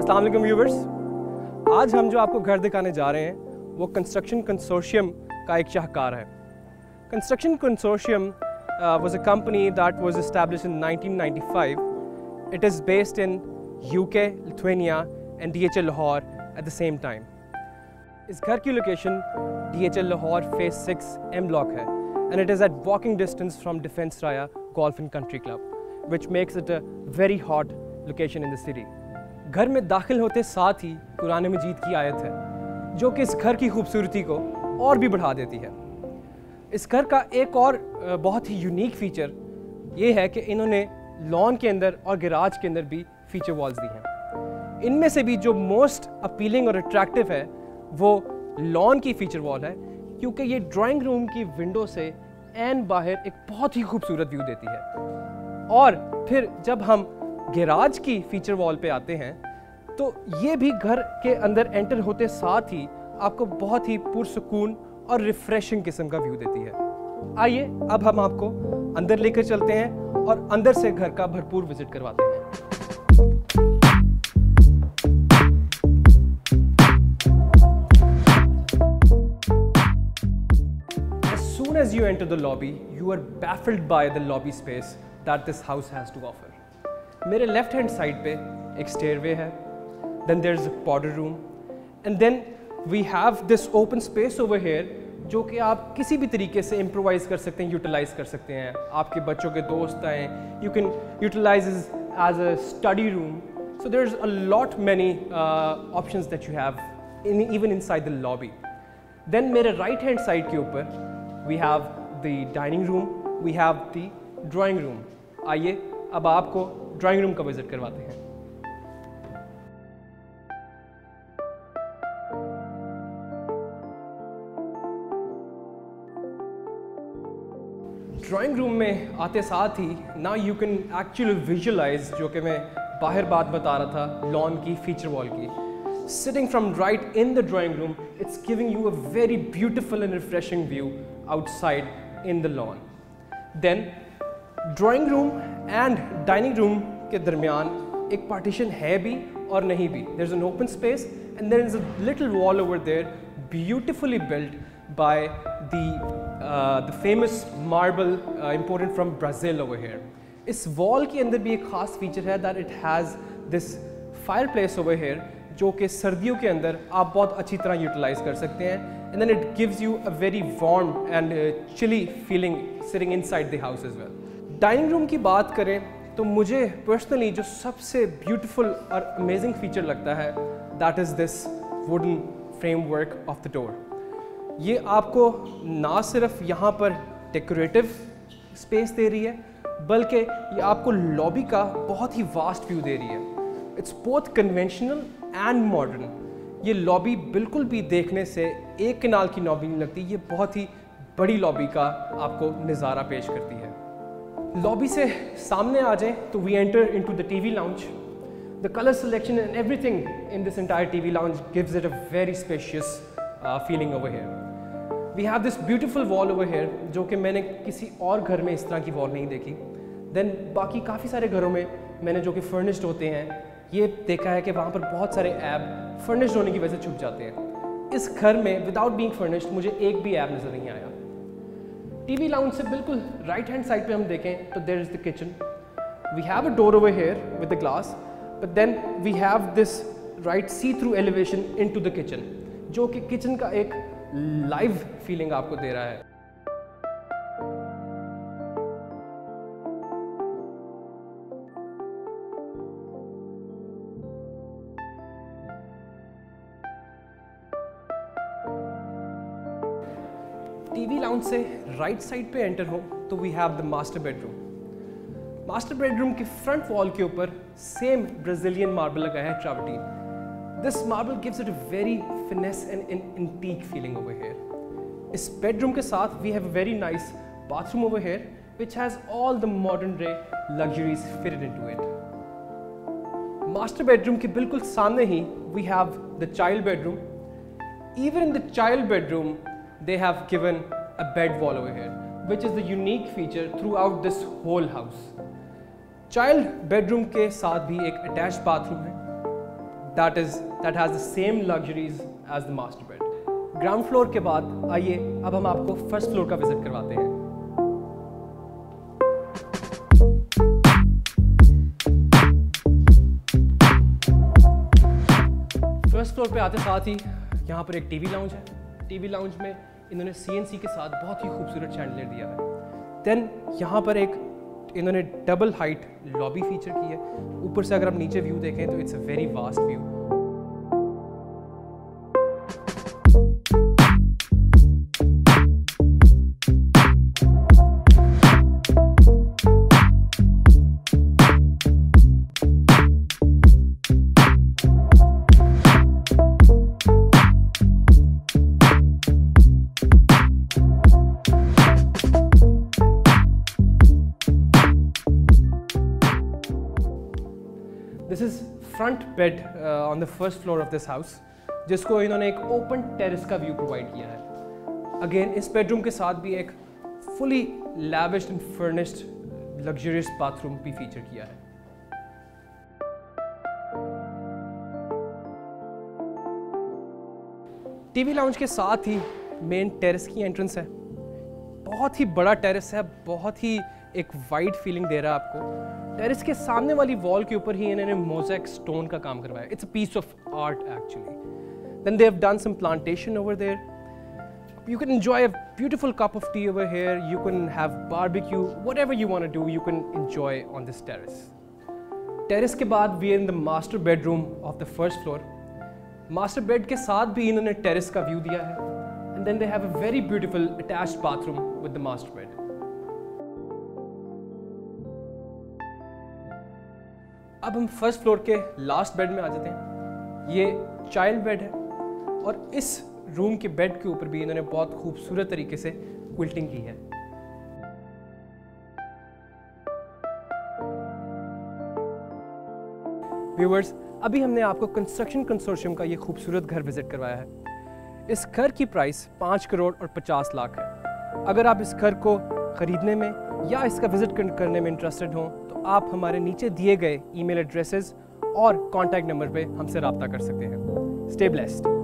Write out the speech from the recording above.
अस्सलाम वालेकुम व्यूवर्स, आज हम जो आपको घर दिखाने जा रहे हैं वो कंस्ट्रक्शन कंसोर्शियम का एक शाहकार है। Construction consortium was a company that was established in 1995. It is based in UK, Lithuania and DHL Lahore at the same time. इस घर की location DHL Lahore Phase 6 M Block है and it is at walking distance from Defence Raya Golf and Country Club, which makes it a very hot location in the city. घर में दाखिल होते साथ ही कुरान मजीद की आयत है जो कि इस घर की खूबसूरती को और भी बढ़ा देती है। इस घर का एक और बहुत ही यूनिक फीचर ये है कि इन्होंने लॉन के अंदर और गैराज के अंदर भी फीचर वॉल्स दी हैं। इनमें से भी जो मोस्ट अपीलिंग और अट्रैक्टिव है वो लॉन की फीचर वॉल है, क्योंकि ये ड्राइंग रूम की विंडो से एन बाहर एक बहुत ही खूबसूरत व्यू देती है। और फिर जब हम गैराज की फीचर वॉल पे आते हैं तो ये भी घर के अंदर एंटर होते साथ ही आपको बहुत ही पुरसुकून और रिफ्रेशिंग किस्म का व्यू देती है। आइए अब हम आपको अंदर लेकर चलते हैं और अंदर से घर का भरपूर विजिट करवाते हैं। As soon as you enter the lobby, you are baffled by the lobby space that this house has to offer. मेरे लेफ्ट हैंड साइड पे एक स्टेयरवे है, then there's a powder room, and then we have this open space over here जो कि आप किसी भी तरीके से इम्प्रोवाइज कर सकते हैं, यूटिलाइज कर सकते हैं। आपके बच्चों के दोस्त आए, you can utilize as a study room. So there's a lot many options that you have even inside the lobby. Then मेरे राइट हैंड साइड के ऊपर we have the dining room, we have the drawing room. आइए अब आपको drawing room का visit करवाते हैं। Drawing room में आते साथ ही now you can actually visualize, जो कि मैं बाहर बात बता रहा था लॉन की फीचर वॉल की। Sitting from right in the drawing room, it's giving you a very beautiful and refreshing view outside in the lawn. Then drawing room and dining room के दरमियान एक पार्टीशन है भी और नहीं भी। There is an open space and there is a little wall over there beautifully built by the famous marble imported from Brazil over here. इस wall के अंदर भी एक ख़ास फीचर है that it has this fireplace over here, जो कि सर्दियों के अंदर आप बहुत अच्छी तरह यूटिलाइज कर सकते हैं। And then it gives you a very warm and chilly feeling sitting inside the house as well. Dining room की बात करें तो मुझे पर्सनली जो सबसे ब्यूटीफुल और अमेजिंग फीचर लगता है that is this wooden framework of the door. ये आपको ना सिर्फ यहाँ पर डेकोरेटिव स्पेस दे रही है, बल्कि ये आपको लॉबी का बहुत ही वास्ट व्यू दे रही है। It's both conventional and modern. ये लॉबी बिल्कुल भी देखने से एक कनाल की लॉबी नहीं लगती, ये बहुत ही बड़ी लॉबी का आपको नज़ारा पेश करती है। लॉबी से सामने आ जाएं तो we enter into the TV lounge. The colour selection and everything in this entire TV lounge gives it a very spacious feeling over here. We have this beautiful wall over here, जो कि मैंने किसी और घर में इस तरह की वॉल नहीं देखी। देन बाकी काफ़ी सारे घरों में मैंने जो कि फर्निश्ड होते हैं ये देखा है कि वहाँ पर बहुत सारे ऐप फर्निश्ड होने की वजह से छुप जाते हैं। इस घर में विदाउट बीइंग फर्निश्ड मुझे एक भी ऐप नज़र नहीं आया। टीवी लाउंज से बिल्कुल राइट हैंड साइड पे हम देखें तो there is the kitchen. We have a door over here with the glass, but then we have this right see through elevation into the kitchen, जो कि किचन का एक लाइव फीलिंग आपको दे रहा है। टीवी लाउंज से राइट साइड पे एंटर हो तो we have the master bedroom. Master bedroom के फ्रंट वॉल के ऊपर सेम ब्राज़ीलियन मार्बल लगा है, travertine. This marble gives it a very finesse and antique feeling over here. इस बेडरूम के साथ we have a very nice bathroom over here which has all the modern day luxuries fitted into it. Master bedroom के बिल्कुल सामने ही we have the child bedroom. Even in the child bedroom, they have given a bed wall over here, which is the unique feature throughout this whole house. Child bedroom के साथ भी एक attached bathroom है, that has the same luxuries as the master bed. Ground floor के बाद आइए अब हम आपको फर्स्ट फ्लोर का विजिट करवाते हैं। फर्स्ट फ्लोर पे आते साथ ही यहाँ पर एक टीवी लाउंज है। टीवी लाउंज में इन्होंने CNC के साथ बहुत ही खूबसूरत चैंडलियर दिया है। देन यहाँ पर एक इन्होंने डबल हाइट लॉबी फीचर की है। ऊपर से अगर आप नीचे व्यू देखें तो it's a very vast view. This is front bed on the first floor of this house, जिसको इन्होंने एक ओपन टेरेस का व्यू प्रोवाइड किया है। अगेन इस बेडरूम के साथ भी एक fully lavished and furnished luxurious bathroom भी फीचर किया है। टीवी लाउंज के साथ ही मेन टेरेस की एंट्रेंस है। बहुत ही बड़ा टेरेस है, बहुत ही एक वाइड फीलिंग दे रहा है आपको। टेरेस के सामने वाली वॉल के ऊपर ही इन्होंने मोज़ेक स्टोन का काम करवाया। It's a piece of art actually. Then they have done some plantation over there. You can enjoy a beautiful cup of tea over here. You can have barbecue, whatever you want to do, you can enjoy on this terrace. Terrace के बाद we are in the master bedroom of the first floor. Master bed के साथ भी इन्होंने terrace का view दिया है। And then they have a very beautiful attached bathroom with the master bed. अब हम फर्स्ट फ्लोर के लास्ट बेड में आ जाते हैं। ये चाइल्ड बेड है और इस रूम के बेड के ऊपर भी इन्होंने बहुत खूबसूरत तरीके से क्विल्टिंग की है। व्यूअर्स, अभी हमने आपको कंस्ट्रक्शन कंसोर्शियम का ये खूबसूरत घर विजिट करवाया है। इस घर की प्राइस 5 करोड़ और 50 लाख है। अगर आप इस घर को खरीदने में या इसका विजिट करने में इंटरेस्टेड हों तो आप हमारे नीचे दिए गए ईमेल एड्रेसेस और कॉन्टैक्ट नंबर पे हमसे रब्ता कर सकते हैं। Stay blessed.